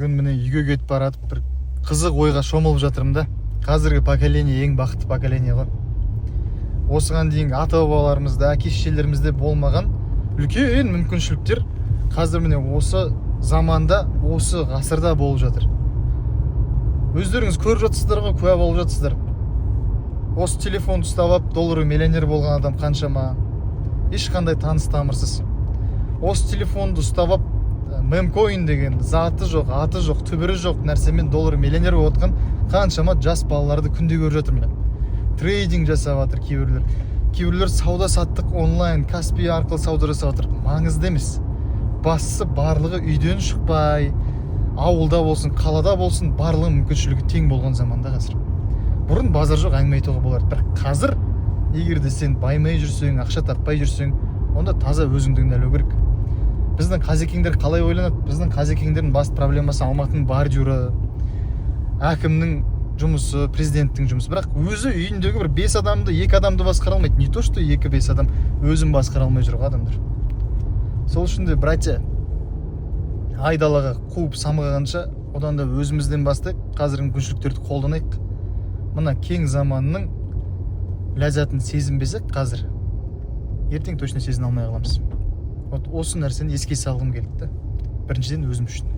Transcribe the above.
Бүгін міне үйге кетіп баратып бір қызық ойға шомылып жатырмын да. Қазіргі поколение ең бақытты поколение ғой. Осыған дейінгі ата бабаларымызда, әке шешелерімізде болмаған үлкен мүмкіншіліктер қазір міне осы заманда, осы ғасырда болып жатыр. Өздеріңіз көріп жатсыздар ғой, куә болып жатсыздар. Осы телефон ұстап алып доллары миллионер болған адам қаншама, ешқандай таныс тамырсыз. Осы телефонды ұстап алып мемкоин деген заты жоқ, аты жоқ, түбірі жоқ нәрсемен доллар миллионер болып отқан қаншама жас балаларды күнде көріп жатырмын. Трейдинг жасап жатыр кейбіреулер сауда саттық онлайн Каспи арқылы сауда жасап жатыр. Маңызды емес. Бастысы барлығы үйден шықпай, ауылда болсын, қалада болсын, барлығы мүмкіншілігі тең болған заманда қазір. Бұрын базар жоқ, әңгіме айтуға болар. Бірақ қазір егер де сен баймай жүрсең, ақша таппай жүрсең, онда таза өзіңді кінәлау керек. Біздің қазекеңдер қалай ойланады? Біздің қазекеңдердің басты проблемасы Алматының бордюры, әкімнің жұмысы, президенттің жұмысы. Бірақ өзі үйіндегі бір 5 адамды, 2 адамды басқара алмайды. Не то, что 2-5 адам өзін басқара алмай жүрген адамдар. Сол үшін де, братья, айдалаға қуып самғағанша, одан да өзімізден бастайық, қазіргі мүмкіншіліктерді қолданайық. Мына кең заманның ләззатын сезінбесек қазір, ертең точно сезіне алмай қаламыз. Осы нәрсені еске салғым келді. Біріншіден өзім үшін.